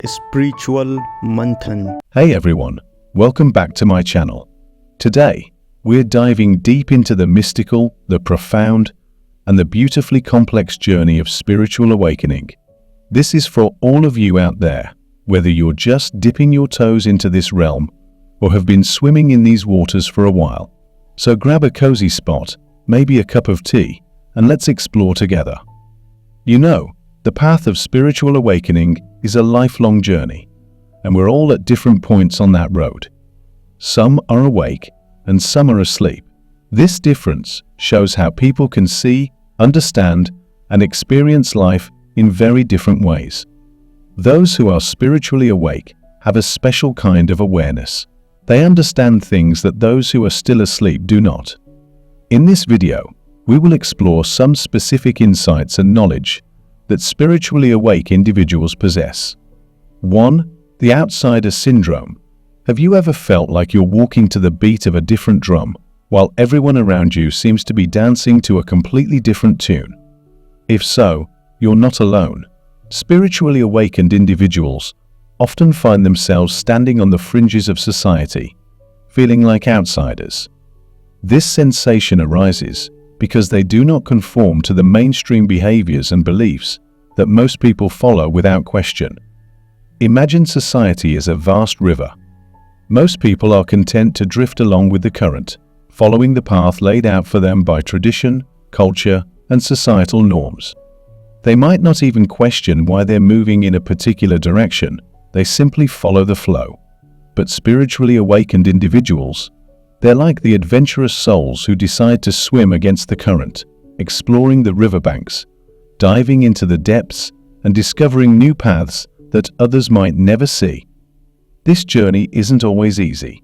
Spiritual Manthan. Hey everyone, welcome back to my channel. Today, we're diving deep into the mystical, the profound, and the beautifully complex journey of spiritual awakening. This is for all of you out there, whether you're just dipping your toes into this realm or have been swimming in these waters for a while. So grab a cozy spot, maybe a cup of tea, and let's explore together. You know, the path of spiritual awakening is a lifelong journey, and we're all at different points on that road. Some are awake, and some are asleep. This difference shows how people can see, understand, and experience life in very different ways. Those who are spiritually awake have a special kind of awareness. They understand things that those who are still asleep do not. In this video, we will explore some specific insights and knowledge that spiritually awake individuals possess. 1. The outsider syndrome. Have you ever felt like you're walking to the beat of a different drum, while everyone around you seems to be dancing to a completely different tune? If so, you're not alone. Spiritually awakened individuals often find themselves standing on the fringes of society, feeling like outsiders. This sensation arises because they do not conform to the mainstream behaviors and beliefs that most people follow without question. Imagine society as a vast river. Most people are content to drift along with the current, following the path laid out for them by tradition, culture, and societal norms. They might not even question why they're moving in a particular direction, they simply follow the flow. But spiritually awakened individuals, they're like the adventurous souls who decide to swim against the current, exploring the riverbanks, diving into the depths, and discovering new paths that others might never see. This journey isn't always easy.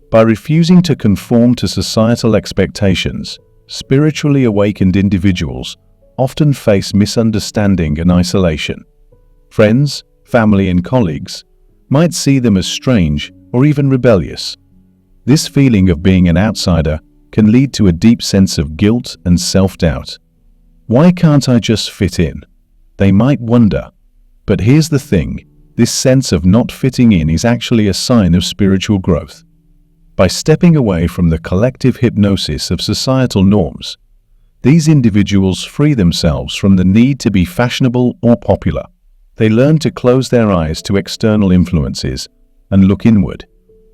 By refusing to conform to societal expectations, spiritually awakened individuals often face misunderstanding and isolation. Friends, family, and colleagues might see them as strange or even rebellious. This feeling of being an outsider can lead to a deep sense of guilt and self-doubt. Why can't I just fit in? They might wonder. But here's the thing, this sense of not fitting in is actually a sign of spiritual growth. By stepping away from the collective hypnosis of societal norms, these individuals free themselves from the need to be fashionable or popular. They learn to close their eyes to external influences and look inward,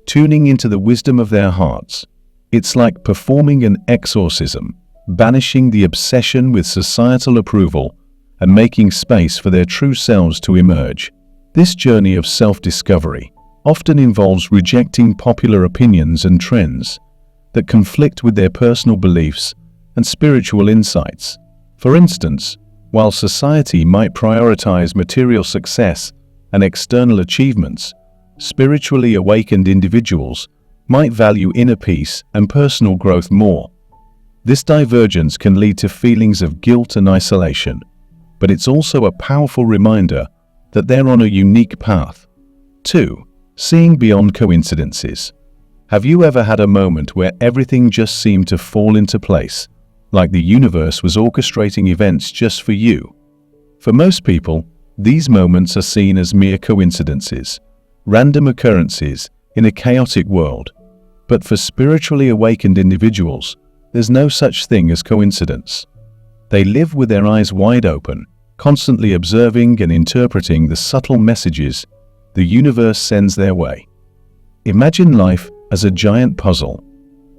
tuning into the wisdom of their hearts. It's like performing an exorcism, banishing the obsession with societal approval and making space for their true selves to emerge. This journey of self-discovery often involves rejecting popular opinions and trends that conflict with their personal beliefs and spiritual insights. For instance, while society might prioritize material success and external achievements, spiritually awakened individuals might value inner peace and personal growth more. This divergence can lead to feelings of guilt and isolation, but it's also a powerful reminder that they're on a unique path. 2. Seeing beyond coincidences. Have you ever had a moment where everything just seemed to fall into place, like the universe was orchestrating events just for you? For most people, these moments are seen as mere coincidences, random occurrences in a chaotic world. But for spiritually awakened individuals, there's no such thing as coincidence. They live with their eyes wide open, constantly observing and interpreting the subtle messages the universe sends their way. Imagine life as a giant puzzle.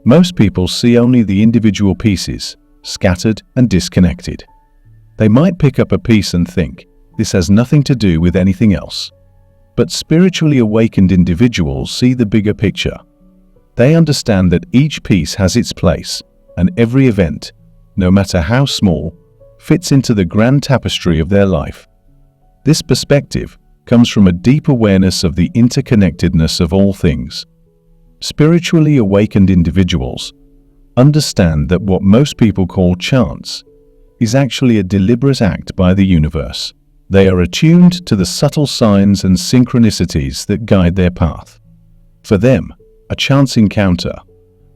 Most people see only the individual pieces, scattered and disconnected. They might pick up a piece and think, this has nothing to do with anything else. But spiritually awakened individuals see the bigger picture. They understand that each piece has its place, and every event, no matter how small, fits into the grand tapestry of their life. This perspective comes from a deep awareness of the interconnectedness of all things. Spiritually awakened individuals understand that what most people call chance is actually a deliberate act by the universe. They are attuned to the subtle signs and synchronicities that guide their path. For them, a chance encounter,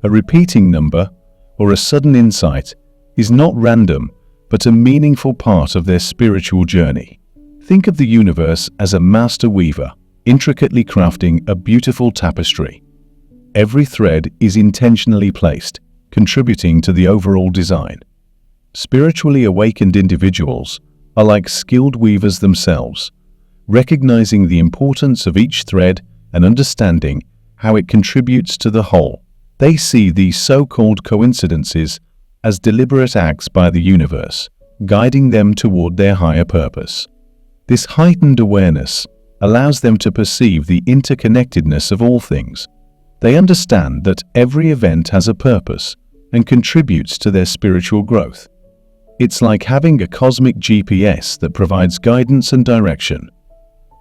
a repeating number, or a sudden insight is not random, but a meaningful part of their spiritual journey. Think of the universe as a master weaver, intricately crafting a beautiful tapestry. Every thread is intentionally placed, contributing to the overall design. Spiritually awakened individuals are like skilled weavers themselves, recognizing the importance of each thread and understanding how it contributes to the whole. They see these so-called coincidences as deliberate acts by the universe, guiding them toward their higher purpose. This heightened awareness allows them to perceive the interconnectedness of all things. They understand that every event has a purpose and contributes to their spiritual growth. It's like having a cosmic GPS that provides guidance and direction.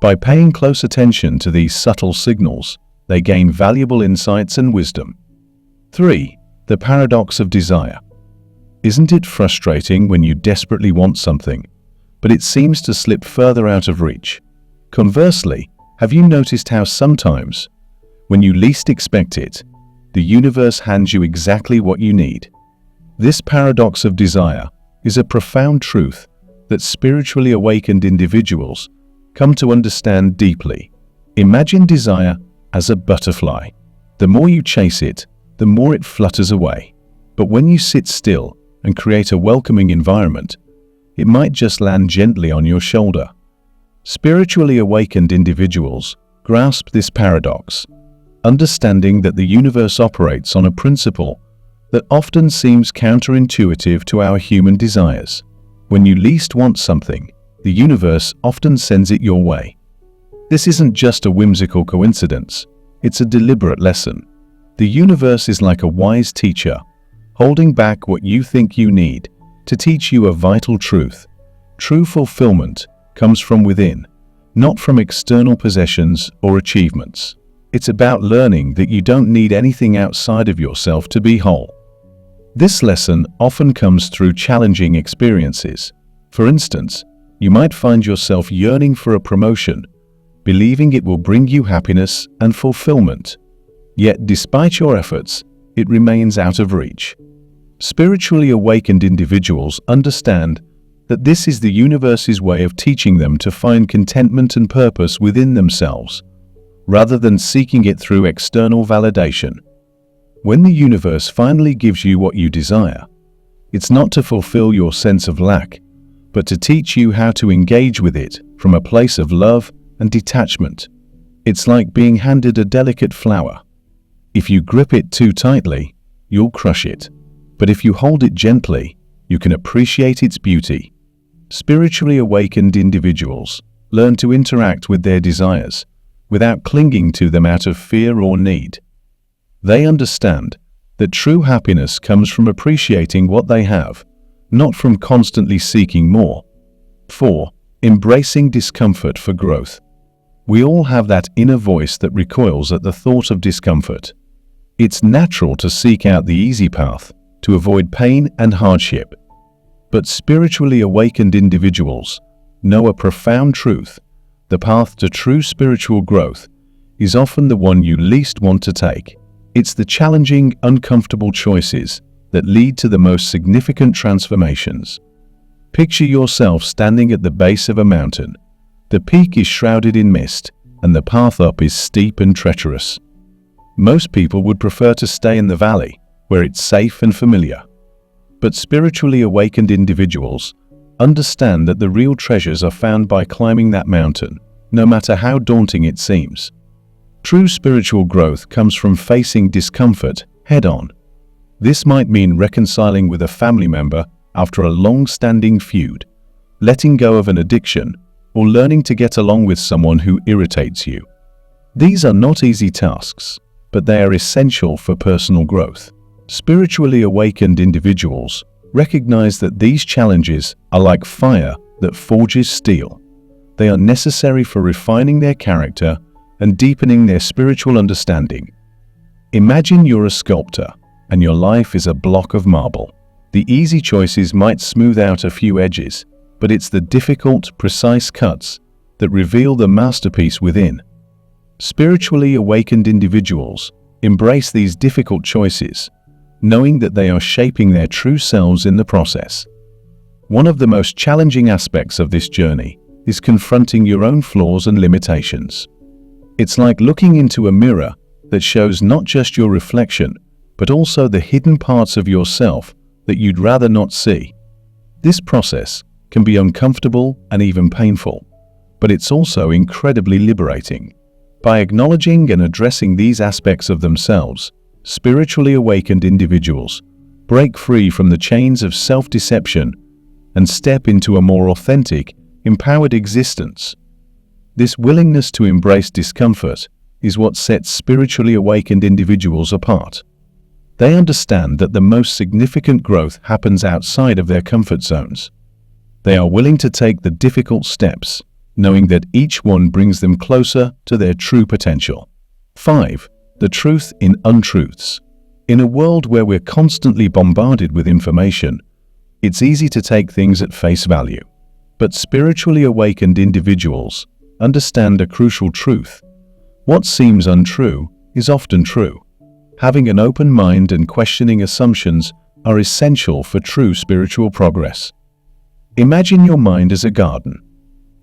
By paying close attention to these subtle signals, they gain valuable insights and wisdom. 3. The paradox of desire. Isn't it frustrating when you desperately want something, but it seems to slip further out of reach? Conversely, have you noticed how sometimes, when you least expect it, the universe hands you exactly what you need? This paradox of desire is a profound truth that spiritually awakened individuals come to understand deeply. Imagine desire as a butterfly. The more you chase it, the more it flutters away. But when you sit still and create a welcoming environment, it might just land gently on your shoulder. Spiritually awakened individuals grasp this paradox, understanding that the universe operates on a principle that often seems counterintuitive to our human desires. When you least want something, the universe often sends it your way. This isn't just a whimsical coincidence, it's a deliberate lesson. The universe is like a wise teacher, holding back what you think you need to teach you a vital truth. True fulfillment comes from within, not from external possessions or achievements. It's about learning that you don't need anything outside of yourself to be whole. This lesson often comes through challenging experiences. For instance, you might find yourself yearning for a promotion, believing it will bring you happiness and fulfillment. Yet, despite your efforts, it remains out of reach. Spiritually awakened individuals understand that this is the universe's way of teaching them to find contentment and purpose within themselves, rather than seeking it through external validation. When the universe finally gives you what you desire, it's not to fulfill your sense of lack, but to teach you how to engage with it from a place of love and detachment. It's like being handed a delicate flower. If you grip it too tightly, you'll crush it. But if you hold it gently, you can appreciate its beauty. Spiritually awakened individuals learn to interact with their desires without clinging to them out of fear or need. They understand that true happiness comes from appreciating what they have, not from constantly seeking more. 4. Embracing discomfort for growth. We all have that inner voice that recoils at the thought of discomfort. It's natural to seek out the easy path, to avoid pain and hardship. But spiritually awakened individuals know a profound truth. The path to true spiritual growth is often the one you least want to take. It's the challenging, uncomfortable choices that lead to the most significant transformations. Picture yourself standing at the base of a mountain. The peak is shrouded in mist, and the path up is steep and treacherous. Most people would prefer to stay in the valley, where it's safe and familiar. But spiritually awakened individuals understand that the real treasures are found by climbing that mountain, no matter how daunting it seems. True spiritual growth comes from facing discomfort head-on. This might mean reconciling with a family member after a long-standing feud, letting go of an addiction, or learning to get along with someone who irritates you. These are not easy tasks, but they are essential for personal growth. Spiritually awakened individuals recognize that these challenges are like fire that forges steel. They are necessary for refining their character and deepening their spiritual understanding. Imagine you're a sculptor and your life is a block of marble. The easy choices might smooth out a few edges, but it's the difficult, precise cuts that reveal the masterpiece within. Spiritually awakened individuals embrace these difficult choices, knowing that they are shaping their true selves in the process. One of the most challenging aspects of this journey is confronting your own flaws and limitations. It's like looking into a mirror that shows not just your reflection, but also the hidden parts of yourself that you'd rather not see. This process can be uncomfortable and even painful, but it's also incredibly liberating. By acknowledging and addressing these aspects of themselves, spiritually awakened individuals break free from the chains of self-deception and step into a more authentic, empowered existence. This willingness to embrace discomfort is what sets spiritually awakened individuals apart. They understand that the most significant growth happens outside of their comfort zones. They are willing to take the difficult steps, knowing that each one brings them closer to their true potential. 5. The truth in untruths. In a world where we're constantly bombarded with information, it's easy to take things at face value. But spiritually awakened individuals understand a crucial truth. What seems untrue is often true. Having an open mind and questioning assumptions are essential for true spiritual progress. Imagine your mind as a garden.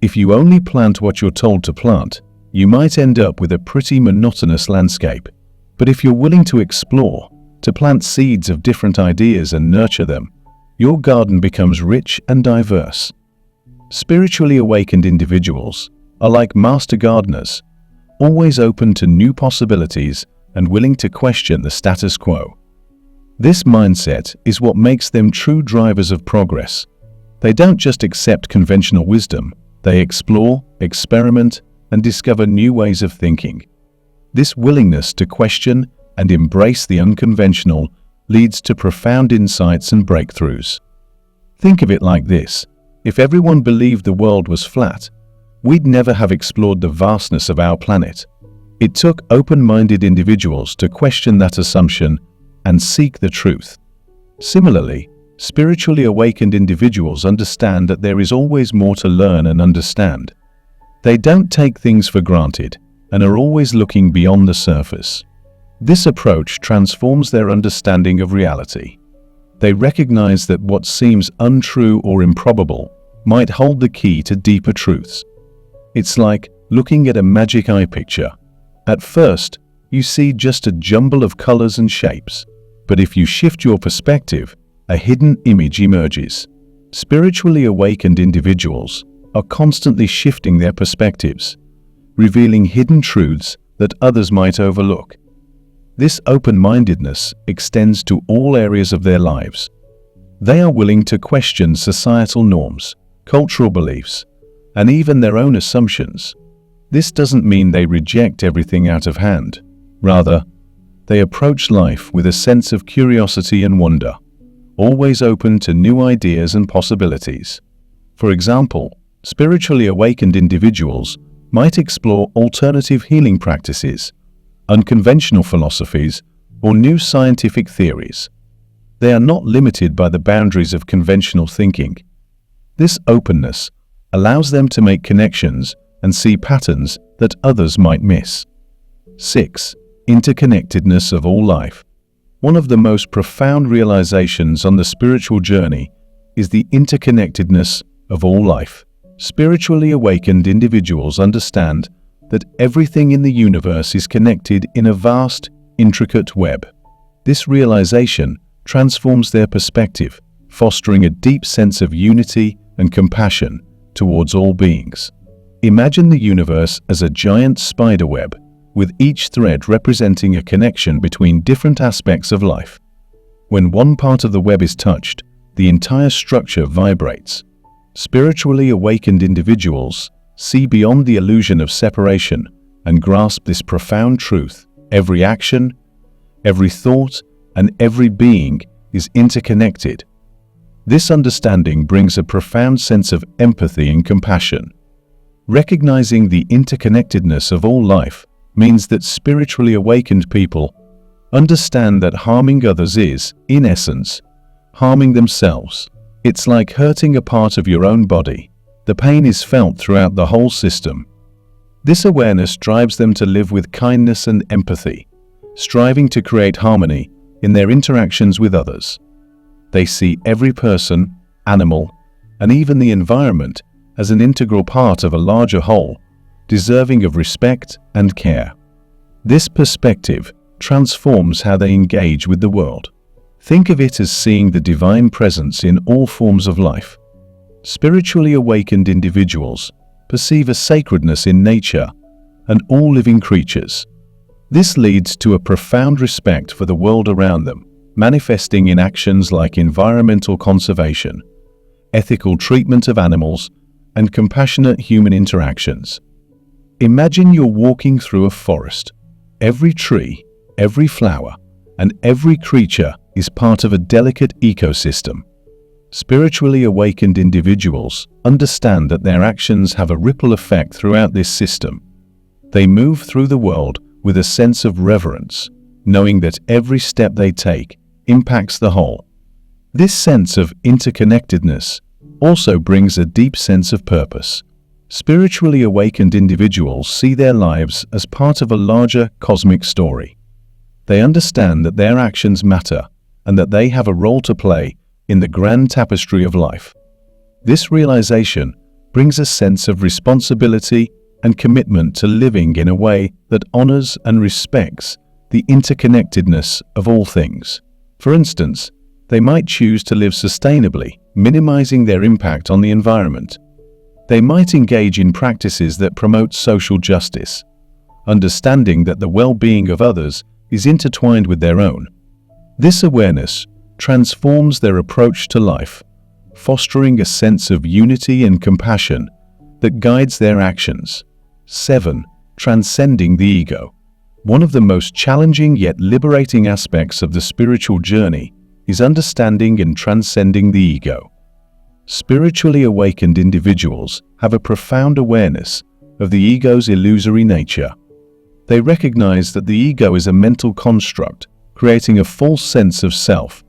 If you only plant what you're told to plant, you might end up with a pretty monotonous landscape. But if you're willing to explore, to plant seeds of different ideas and nurture them, your garden becomes rich and diverse. Spiritually awakened individuals are like master gardeners, always open to new possibilities and willing to question the status quo. This mindset is what makes them true drivers of progress. They don't just accept conventional wisdom, they explore, experiment, and discover new ways of thinking. This willingness to question and embrace the unconventional leads to profound insights and breakthroughs. Think of it like this: if everyone believed the world was flat, we'd never have explored the vastness of our planet. It took open-minded individuals to question that assumption and seek the truth. Similarly, spiritually awakened individuals understand that there is always more to learn and understand. They don't take things for granted and are always looking beyond the surface. This approach transforms their understanding of reality. They recognize that what seems untrue or improbable might hold the key to deeper truths. It's like looking at a magic eye picture. At first, you see just a jumble of colors and shapes, but if you shift your perspective, a hidden image emerges. Spiritually awakened individuals are constantly shifting their perspectives, revealing hidden truths that others might overlook. This open-mindedness extends to all areas of their lives. They are willing to question societal norms, cultural beliefs, and even their own assumptions. This doesn't mean they reject everything out of hand. Rather, they approach life with a sense of curiosity and wonder, always open to new ideas and possibilities. For example, spiritually awakened individuals might explore alternative healing practices, unconventional philosophies, or new scientific theories. They are not limited by the boundaries of conventional thinking. This openness allows them to make connections and see patterns that others might miss. 6. Interconnectedness of all life. One of the most profound realizations on the spiritual journey is the interconnectedness of all life. Spiritually awakened individuals understand that everything in the universe is connected in a vast, intricate web. This realization transforms their perspective, fostering a deep sense of unity and compassion towards all beings. Imagine the universe as a giant spider web, with each thread representing a connection between different aspects of life. When one part of the web is touched, the entire structure vibrates. Spiritually awakened individuals see beyond the illusion of separation and grasp this profound truth: every action, every thought, and every being is interconnected. This understanding brings a profound sense of empathy and compassion. Recognizing the interconnectedness of all life means that spiritually awakened people understand that harming others is, in essence, harming themselves. It's like hurting a part of your own body. The pain is felt throughout the whole system. This awareness drives them to live with kindness and empathy, striving to create harmony in their interactions with others. They see every person, animal, and even the environment as an integral part of a larger whole, deserving of respect and care. This perspective transforms how they engage with the world. Think of it as seeing the divine presence in all forms of life. Spiritually awakened individuals perceive a sacredness in nature and all living creatures. This leads to a profound respect for the world around them, manifesting in actions like environmental conservation, ethical treatment of animals, and compassionate human interactions. Imagine you're walking through a forest. Every tree, every flower, and every creature is part of a delicate ecosystem. Spiritually awakened individuals understand that their actions have a ripple effect throughout this system. They move through the world with a sense of reverence, knowing that every step they take impacts the whole. This sense of interconnectedness also brings a deep sense of purpose. Spiritually awakened individuals see their lives as part of a larger cosmic story. They understand that their actions matter and that they have a role to play in the grand tapestry of life. This realization brings a sense of responsibility and commitment to living in a way that honors and respects the interconnectedness of all things. For instance, they might choose to live sustainably, minimizing their impact on the environment. They might engage in practices that promote social justice, understanding that the well-being of others is intertwined with their own. This awareness transforms their approach to life, fostering a sense of unity and compassion that guides their actions. 7. Transcending the ego. One of the most challenging yet liberating aspects of the spiritual journey is understanding and transcending the ego. Spiritually awakened individuals have a profound awareness of the ego's illusory nature. They recognize that the ego is a mental construct, creating a false sense of self,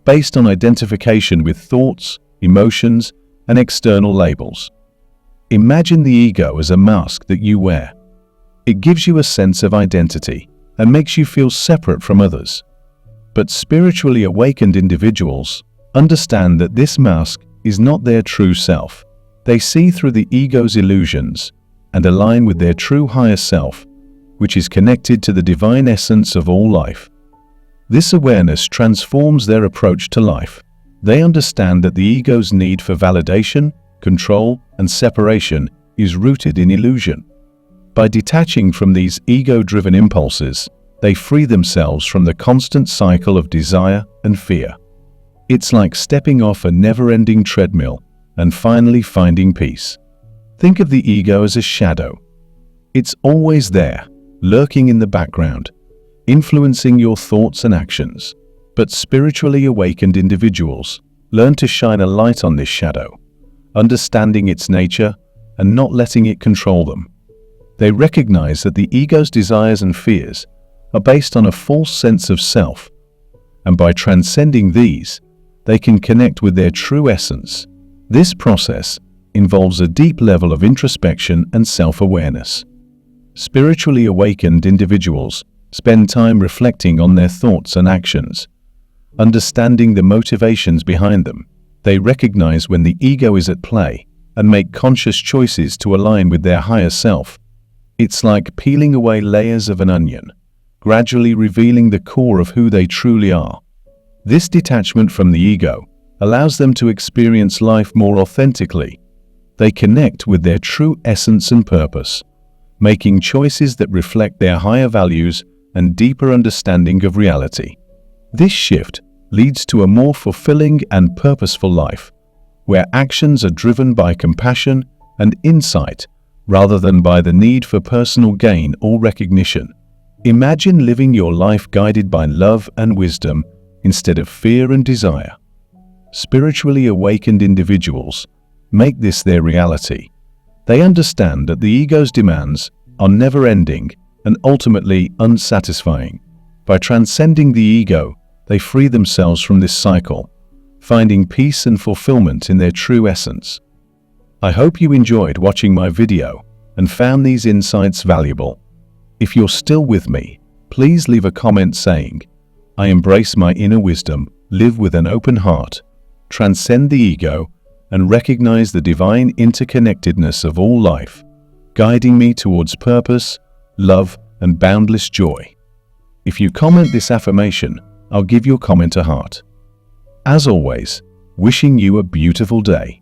based on identification with thoughts, emotions, and external labels. Imagine the ego as a mask that you wear. It gives you a sense of identity and makes you feel separate from others. But spiritually awakened individuals understand that this mask is not their true self. They see through the ego's illusions and align with their true higher self, which is connected to the divine essence of all life. This awareness transforms their approach to life. They understand that the ego's need for validation, control, and separation is rooted in illusion. By detaching from these ego-driven impulses, they free themselves from the constant cycle of desire and fear. It's like stepping off a never-ending treadmill and finally finding peace. Think of the ego as a shadow. It's always there, lurking in the background, influencing your thoughts and actions. But spiritually awakened individuals learn to shine a light on this shadow, understanding its nature and not letting it control them. They recognize that the ego's desires and fears are based on a false sense of self, and by transcending these, they can connect with their true essence. This process involves a deep level of introspection and self-awareness. Spiritually awakened individuals spend time reflecting on their thoughts and actions, understanding the motivations behind them. They recognize when the ego is at play and make conscious choices to align with their higher self. It's like peeling away layers of an onion, gradually revealing the core of who they truly are. This detachment from the ego allows them to experience life more authentically. They connect with their true essence and purpose, making choices that reflect their higher values and deeper understanding of reality. This shift leads to a more fulfilling and purposeful life, where actions are driven by compassion and insight rather than by the need for personal gain or recognition. Imagine living your life guided by love and wisdom instead of fear and desire. Spiritually awakened individuals make this their reality. They understand that the ego's demands are never-ending and ultimately unsatisfying. By transcending the ego, they free themselves from this cycle, finding peace and fulfillment in their true essence. I hope you enjoyed watching my video and found these insights valuable. If you're still with me, please leave a comment saying, "I embrace my inner wisdom, live with an open heart, transcend the ego, and recognize the divine interconnectedness of all life, guiding me towards purpose, love, and boundless joy. If you comment this affirmation, I'll give your comment a heart. As always, wishing you a beautiful day.